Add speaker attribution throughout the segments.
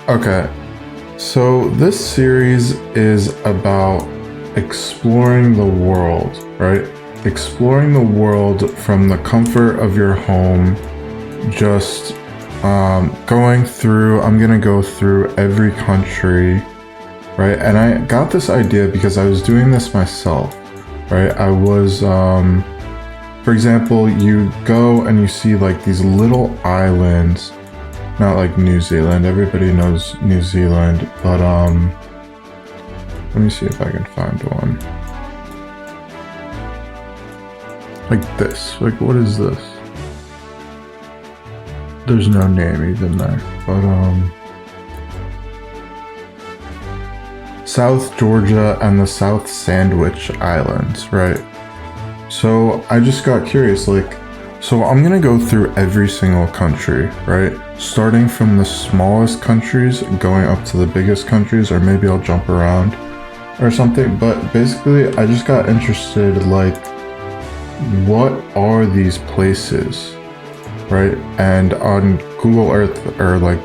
Speaker 1: Okay, so this series is about exploring the world, right? Exploring the world from the comfort of your home, just going through, I'm gonna go through every country, right? And I got this idea because I was doing this myself, right? I was, for example, you go and you see like these little islands, not like New Zealand, everybody knows New Zealand, but let me see if I can find one. Like this, like what is this? There's no name even there, but South Georgia and the South Sandwich Islands, right? So I just got curious, like, so I'm gonna go through every single country, right? Starting from the smallest countries, going up to the biggest countries, or maybe I'll jump around or something. But basically, I just got interested, like, what are these places, right? And on Google Earth, or like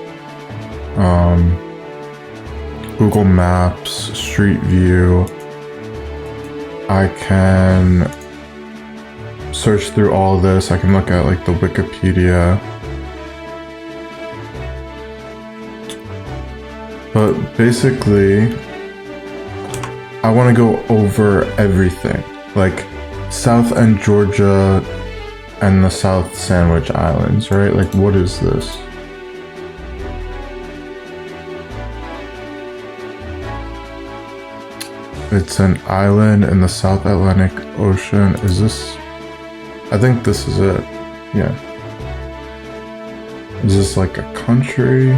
Speaker 1: Google Maps, Street View, I can search through all of this. I can look at like the Wikipedia. But basically, I want to go over everything. Like South and Georgia and the South Sandwich Islands, right? Like what is this? It's an island in the South Atlantic Ocean. Is this? I think this is it. Yeah. Is this like a country?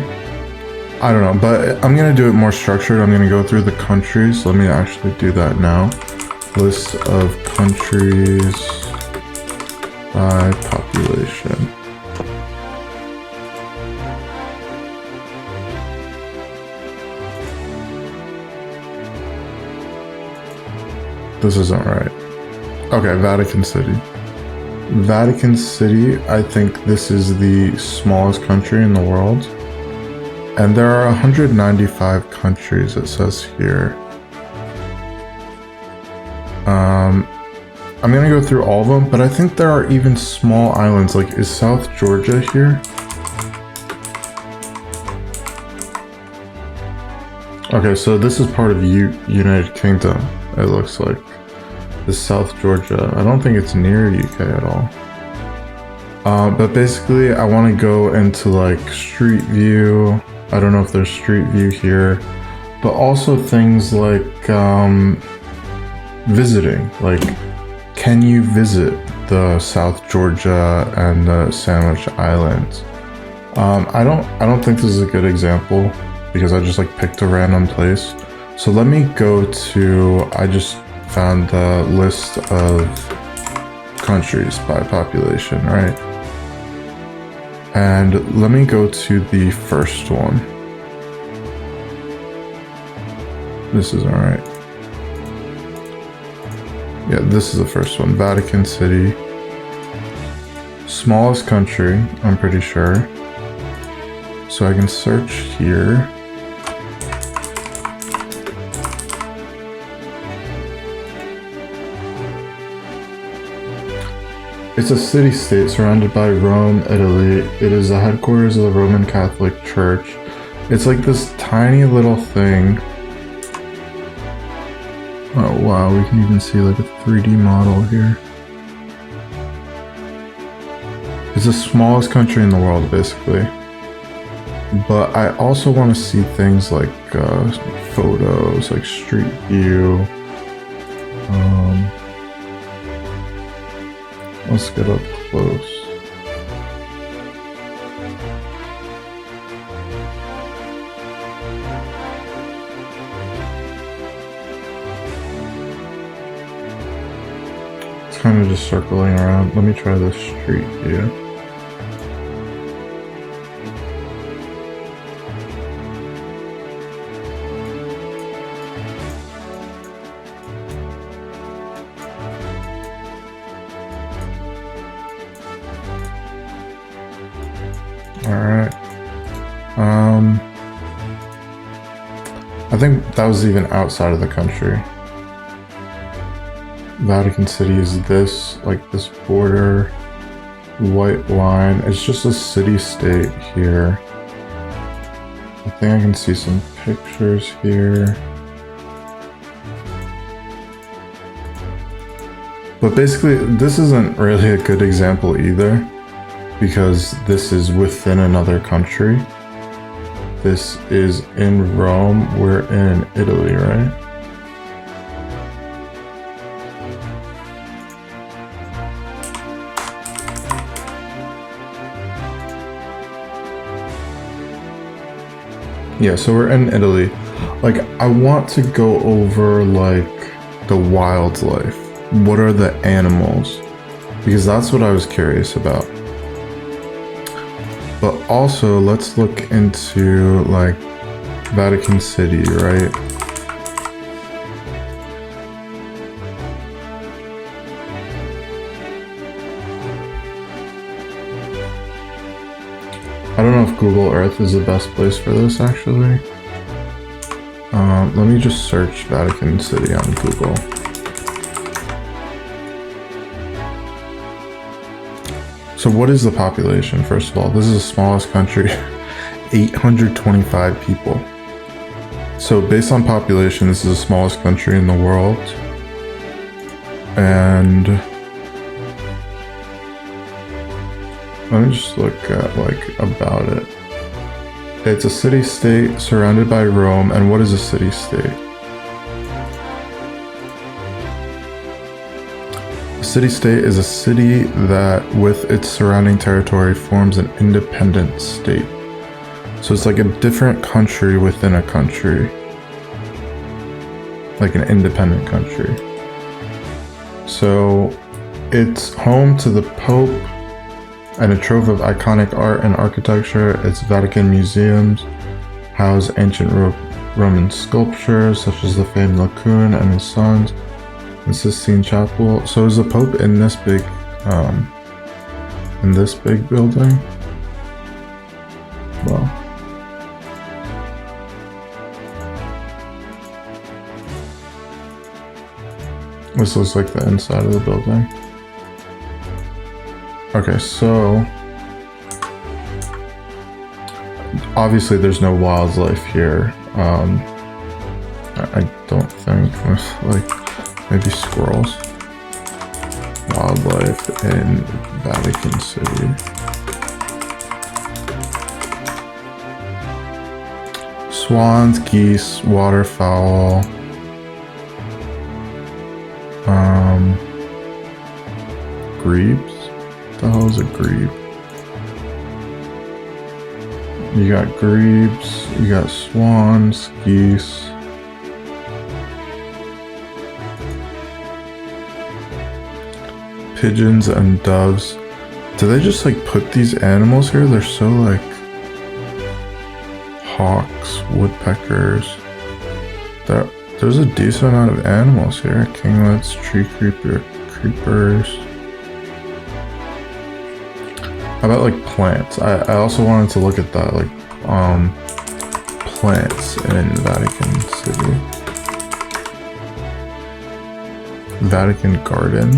Speaker 1: I don't know, but I'm gonna do it more structured. I'm gonna go through the countries. Let me actually do that now. List of countries by population. This isn't right. Okay, Vatican City. Vatican City, I think this is the smallest country in the world. And there are 195 countries, it says here. I'm gonna go through all of them, but I think there are even small islands. Like, is South Georgia here? Okay, so this is part of United Kingdom, it looks like. This South Georgia. I don't think it's near UK at all. But basically, I want to go into like Street View. I don't know if there's Street View here, but also things like visiting. Like, can you visit the South Georgia and the Sandwich Islands? I don't think this is a good example because I just like picked a random place. So let me go to, I just found the list of countries by population, right? And let me go to the first one. This isn't right. Yeah, this is the first one. Vatican City. Smallest country, I'm pretty sure. So I can search here. It's a city-state surrounded by Rome, Italy. It is the headquarters of the Roman Catholic Church. It's like this tiny little thing. Oh wow, we can even see like a 3D model here. It's the smallest country in the world, basically. But I also want to see things like photos, like Street View. Let's get up close. It's kind of just circling around. Let me try this Street View. Alright. I think that was even outside of the country. Vatican City is this, like this border, white line. It's just a city-state here. I think I can see some pictures here. But basically, this isn't really a good example either, because this is within another country. This is in Rome. We're in Italy, right? Yeah, so we're in Italy. Like, I want to go over, like, the wildlife. What are the animals? Because that's what I was curious about. But also, let's look into, like, Vatican City, right? I don't know if Google Earth is the best place for this, actually. Let me just search Vatican City on Google. So what is the population, first of all? This is the smallest country, 825 people. So based on population, this is the smallest country in the world. And let me just look at, like, about it. It's a city-state surrounded by Rome. And what is a city-state? A city-state is a city that, with its surrounding territory, forms an independent state. So it's like a different country within a country. Like an independent country. So it's home to the Pope and a trove of iconic art and architecture. Its Vatican museums house ancient Roman sculptures such as the famed Laocoon and his sons, the Sistine Chapel. So is the Pope in this big building? Well, this looks like the inside of the building. Okay, so obviously there's no wildlife here. I don't think. Like, maybe squirrels. Wildlife in Vatican City. Swans, geese, waterfowl. Grebes? What the hell is a grebe? You got grebes, you got swans, geese. Pigeons and doves. Do they just like put these animals here? They're so like hawks, woodpeckers. There's a decent amount of animals here. Kinglets, tree creepers. How about like plants? I also wanted to look at that, like plants in Vatican City. Vatican Garden.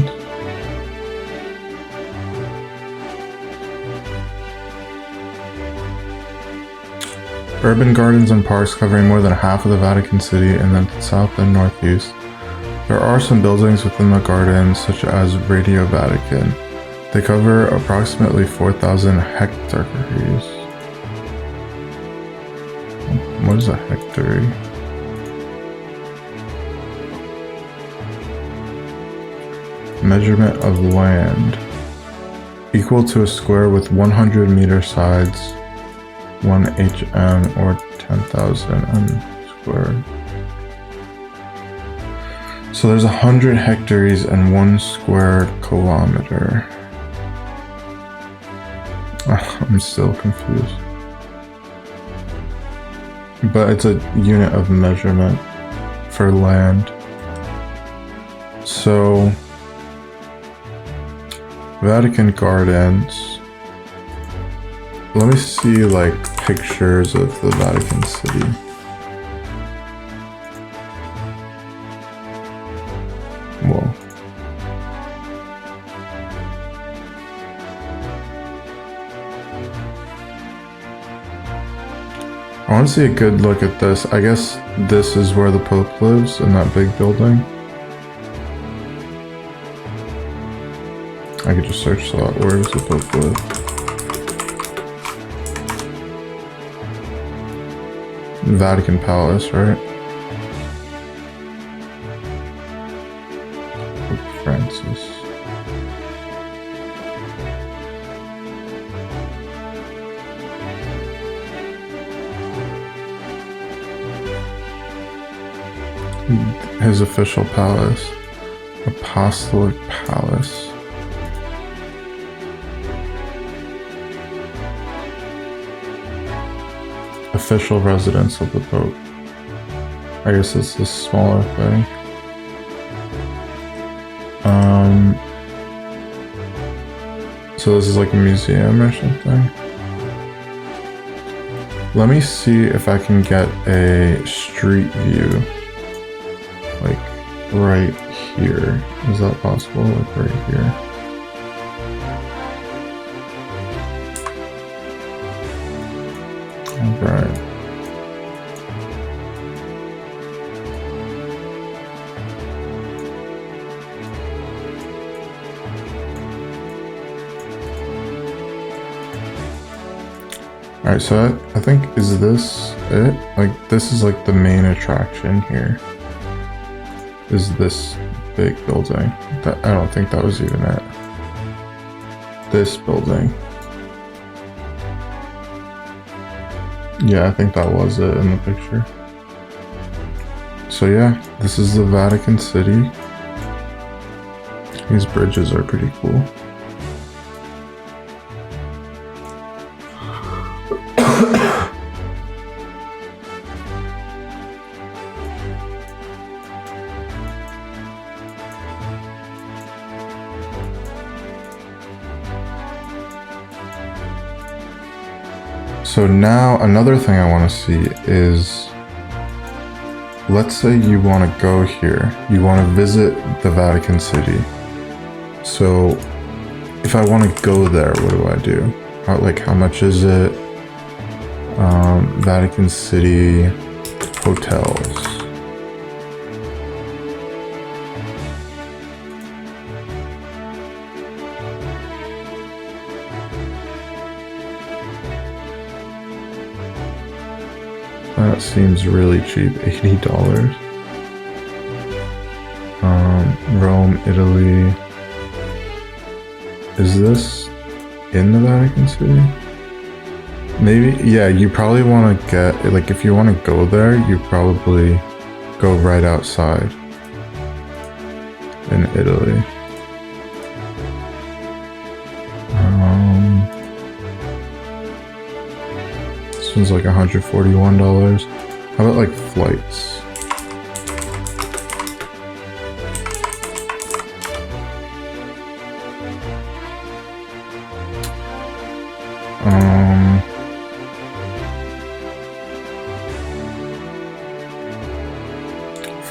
Speaker 1: Urban gardens and parks covering more than half of the Vatican City and then south and northeast. There are some buildings within the gardens, such as Radio Vatican. They cover approximately 4,000 hectares. What is a hectare? Measurement of land. Equal to a square with 100 meter sides, 1 HM or 10,000 M squared. So there's 100 hectares and 1 square kilometer. I'm still confused. But it's a unit of measurement for land. So, Vatican Gardens. Let me see like pictures of the Vatican City. I want to see a good look at this. I guess this is where the Pope lives, in that big building. I could just search that. Where does the Pope live? Vatican Palace, right? Pope Francis. His official palace, Apostolic Palace. Official residence of the Pope. I guess it's this smaller thing. So this is like a museum or something. Let me see if I can get a street view. Like right here. Is that possible? Like right here. Alright. Alright, so I think, is this it? Like, this is like the main attraction here. Is this big building. I don't think that was even it. This building. Yeah, I think that was it in the picture. So yeah, this is the Vatican City. These bridges are pretty cool. So now another thing I want to see is, let's say you want to go here, you want to visit the Vatican City. So if I want to go there, what do I do? How much is it? Vatican City hotels. That seems really cheap, $80. Rome, Italy. Is this in the Vatican City? Maybe, yeah, you probably want to get, like, if you want to go there, you probably go right outside in Italy. This one's like $141. How about like flights?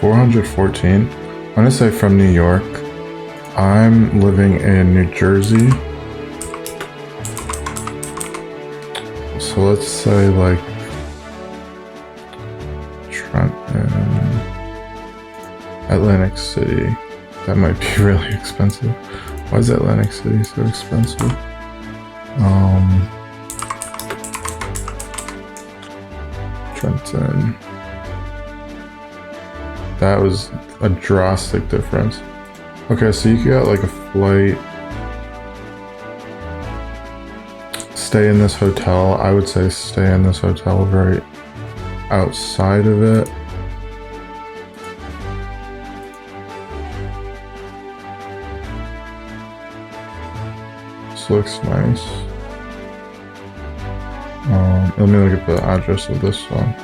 Speaker 1: $414. I'm gonna say from New York. I'm living in New Jersey. So let's say like Trenton, Atlantic City. That might be really expensive. Why is Atlantic City so expensive? Trenton. That was a drastic difference. Okay, so you got like a flight. Stay in this hotel. I would say stay in this hotel right outside of it. This looks nice. Let me look at the address of this one.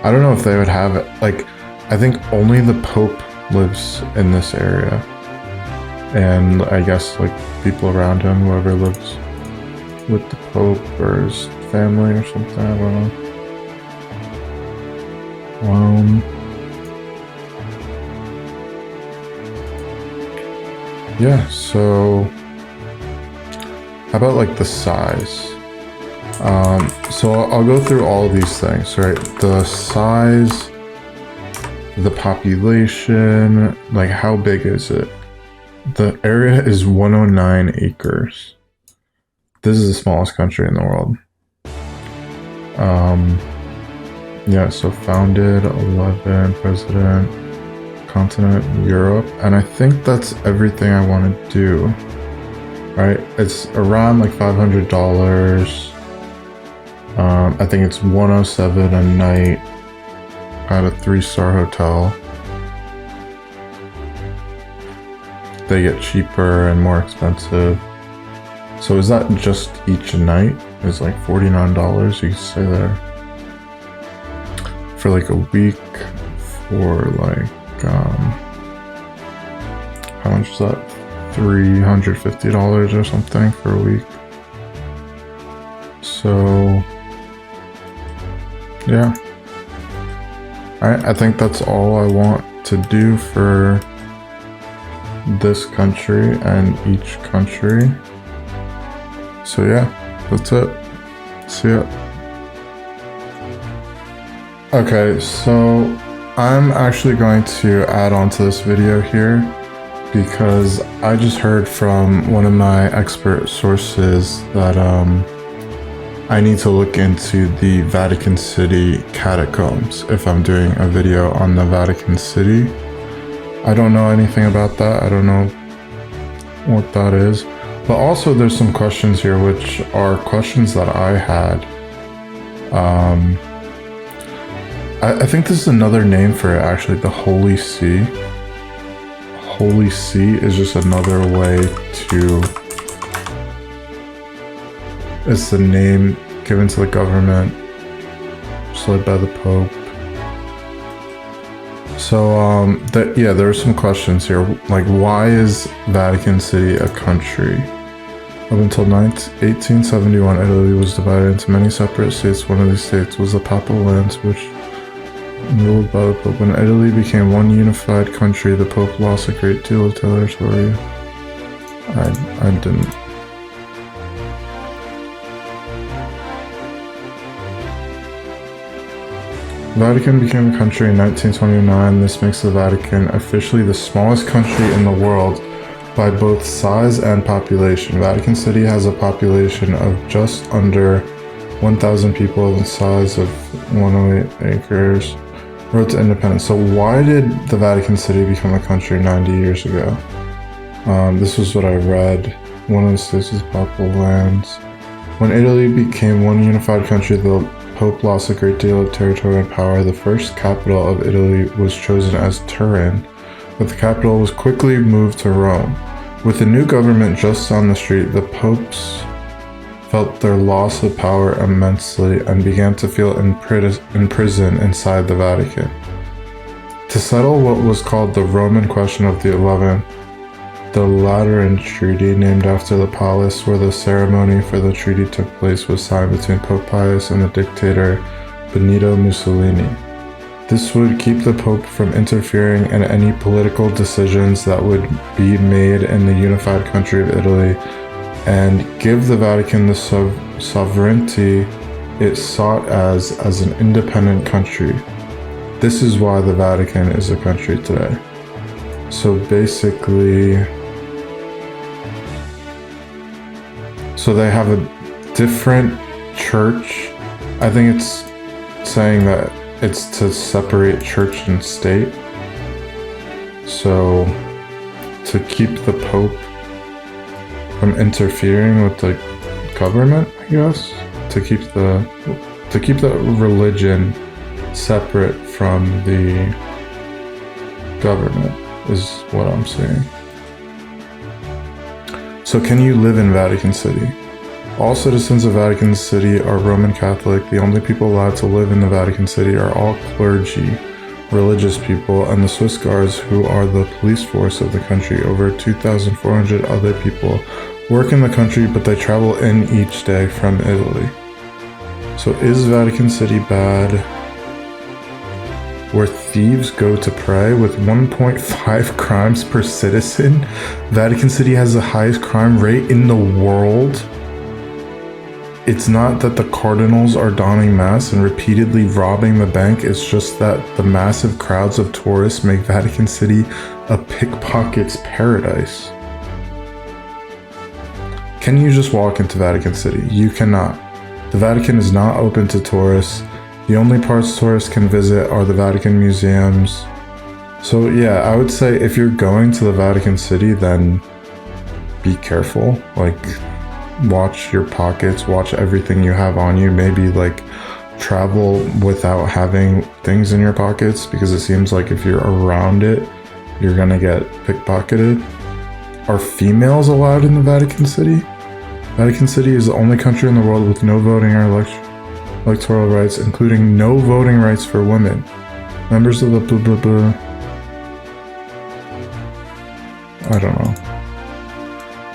Speaker 1: I don't know if they would have it. Like, I think only the Pope lives in this area. And I guess like people around him, whoever lives with the Pope or his family or something, I don't know. Yeah, so how about like the size? So I'll go through all of these things, right? The size, the population, like how big is it? The area is 109 acres. This is the smallest country in the world. Yeah, so founded, 11, president, continent, Europe. And I think that's everything I want to do, right? It's around like $500. I think it's 107 a night at a 3-star hotel. They get cheaper and more expensive. So is that just each night? It's like $49 you can stay there. For like a week, for like, how much is that? $350 or something for a week. So, yeah. I think that's all I want to do for this country and each country. So yeah, that's it. See ya. Okay, so I'm actually going to add on to this video here because I just heard from one of my expert sources that I need to look into the Vatican City catacombs if I'm doing a video on the Vatican City. I don't know anything about that. I don't know what that is. But also there's some questions here which are questions that I had. I think this is another name for it actually, the Holy See. Holy See is just another way to... It's the name given to the government, just led by the Pope. So, yeah, there are some questions here. Like, why is Vatican City a country? Up until 1871, Italy was divided into many separate states. One of these states was the Papal lands, which ruled by the Pope. When Italy became one unified country, the Pope lost a great deal of territory. I didn't. Vatican became a country in 1929. This makes the Vatican officially the smallest country in the world by both size and population. Vatican City has a population of just under 1,000 people and the size of 108 acres. Road to independence. So why did the Vatican City become a country 90 years ago? This was what I read. One of the states is Papal lands. When Italy became one unified country, the Pope lost a great deal of territory and power. The first capital of Italy was chosen as Turin, but the capital was quickly moved to Rome. With the new government just on the street, the popes felt their loss of power immensely and began to feel imprisoned inside the Vatican. To settle what was called the Roman question of the 11th, the Lateran Treaty, named after the palace where the ceremony for the treaty took place, was signed between Pope Pius and the dictator Benito Mussolini. This would keep the Pope from interfering in any political decisions that would be made in the unified country of Italy and give the Vatican the sovereignty it sought as an independent country. This is why the Vatican is a country today. So basically, so they have a different church. I think it's saying that it's to separate church and state. So to keep the Pope from interfering with the government, I guess, to keep the religion separate from the government is what I'm saying. So can you live in Vatican City? All citizens of Vatican City are Roman Catholic. The only people allowed to live in the Vatican City are all clergy, religious people, and the Swiss Guards, who are the police force of the country. Over 2,400 other people work in the country, but they travel in each day from Italy. So is Vatican City bad? Where thieves go to pray with 1.5 crimes per citizen? Vatican City has the highest crime rate in the world. it's not that the cardinals are donning masks and repeatedly robbing the bank, it's just that the massive crowds of tourists make Vatican City a pickpocket's paradise. Can you just walk into Vatican City? You cannot. The Vatican is not open to tourists. The only parts tourists can visit are the Vatican museums. So yeah, I would say if you're going to the Vatican City, then be careful. Like, watch your pockets, watch everything you have on you. Maybe like travel without having things in your pockets, because it seems like if you're around it, you're gonna get pickpocketed. Are females allowed in the Vatican City? Vatican City is the only country in the world with no voting or electoral rights, including no voting rights for women. Members of the blah blah blah. I don't know.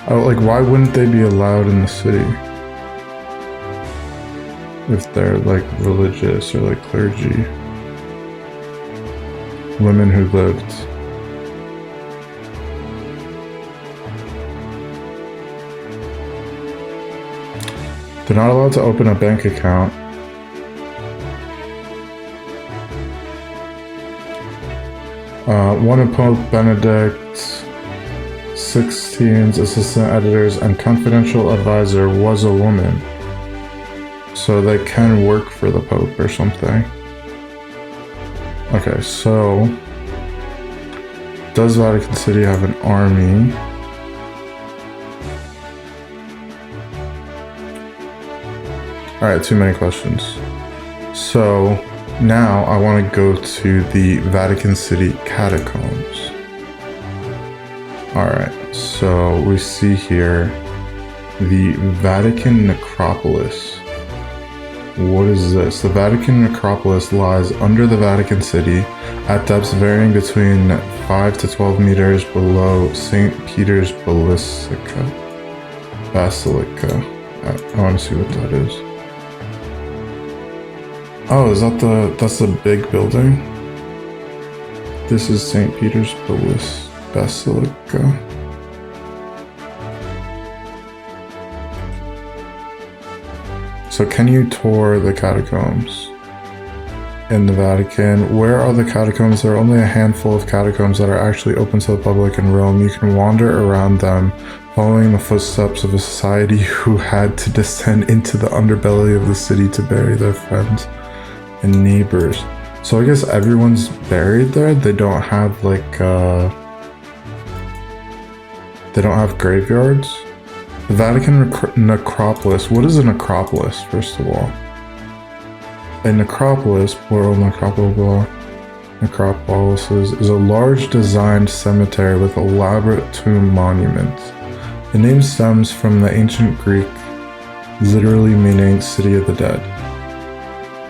Speaker 1: Like, why wouldn't they be allowed in the city? If they're like religious or like clergy. Women who lived. They're not allowed to open a bank account. One of Pope Benedict XVI's assistant editors and confidential advisor was a woman. So they can work for the Pope or something. Okay, so does Vatican City have an army? Alright, too many questions. So now I want to go to the Vatican City Catacombs. Alright, so we see here the Vatican Necropolis. What is this? The Vatican Necropolis lies under the Vatican City at depths varying between 5 to 12 meters below St. Peter's Basilica. I want to see what that is. Oh, is that that's the big building? This is St. Peter's Basilica. So can you tour the catacombs in the Vatican? Where are the catacombs? There are only a handful of catacombs that are actually open to the public in Rome. You can wander around them, following the footsteps of a society who had to descend into the underbelly of the city to bury their friends and neighbors. So I guess everyone's buried there. They don't have like they don't have graveyards. The Vatican Necropolis. What is a necropolis, first of all? A necropolis, plural necropolises, is a large designed cemetery with elaborate tomb monuments. The name stems from the ancient Greek, literally meaning city of the dead.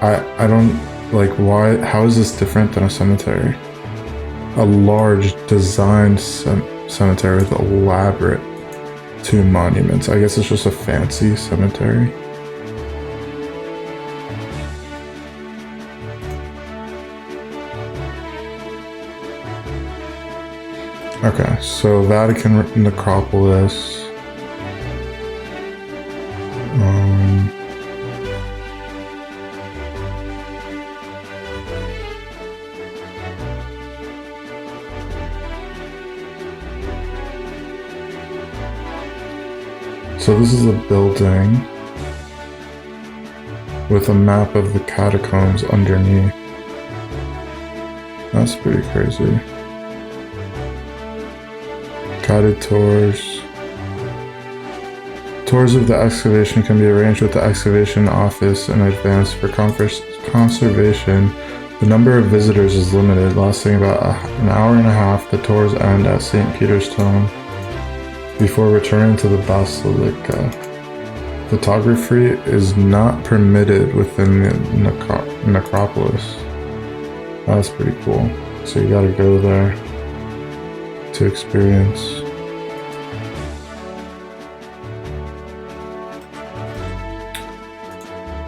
Speaker 1: I don't, like, why, how is this different than a cemetery? A large designed cemetery with elaborate tomb monuments. I guess it's just a fancy cemetery. Okay, so Vatican Necropolis. So this is a building with a map of the catacombs underneath. That's pretty crazy. Guided tours. Tours of the excavation can be arranged with the excavation office in advance. For conservation, the number of visitors is limited, lasting about an hour and a half. The tours end at St. Peter's Tomb before returning to the Basilica. Photography is not permitted within the necropolis. That's pretty cool. So you gotta go there to experience.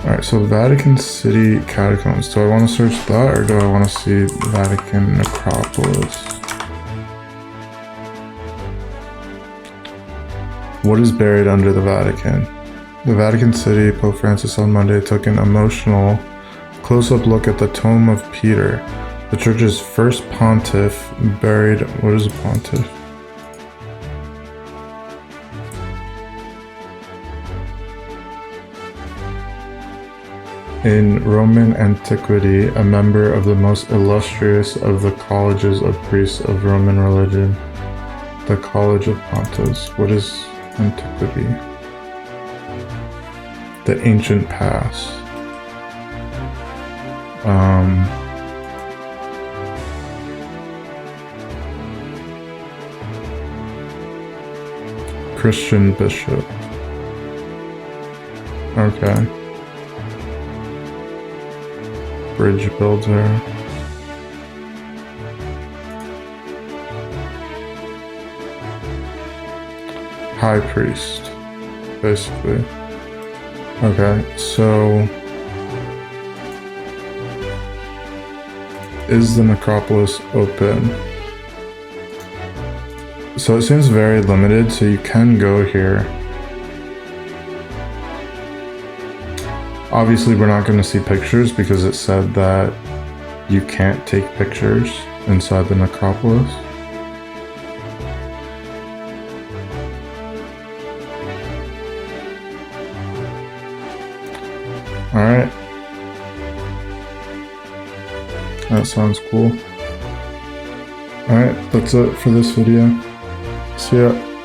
Speaker 1: Alright, so Vatican City Catacombs. Do I want to search that, or do I want to see Vatican Necropolis? What is buried under the Vatican? The Vatican City, Pope Francis on Monday took an emotional close-up look at the tomb of Peter, the church's first pontiff, buried. What is a pontiff? In Roman antiquity, a member of the most illustrious of the colleges of priests of Roman religion, the College of Pontiffs. What is antiquity? The ancient past. Christian bishop. Okay. Bridge builder. High priest, basically. Okay, so is the necropolis open? So it seems very limited, so you can go here. Obviously, we're not going to see pictures because it said that you can't take pictures inside the necropolis. Alright. That sounds cool. Alright, that's it for this video. See ya.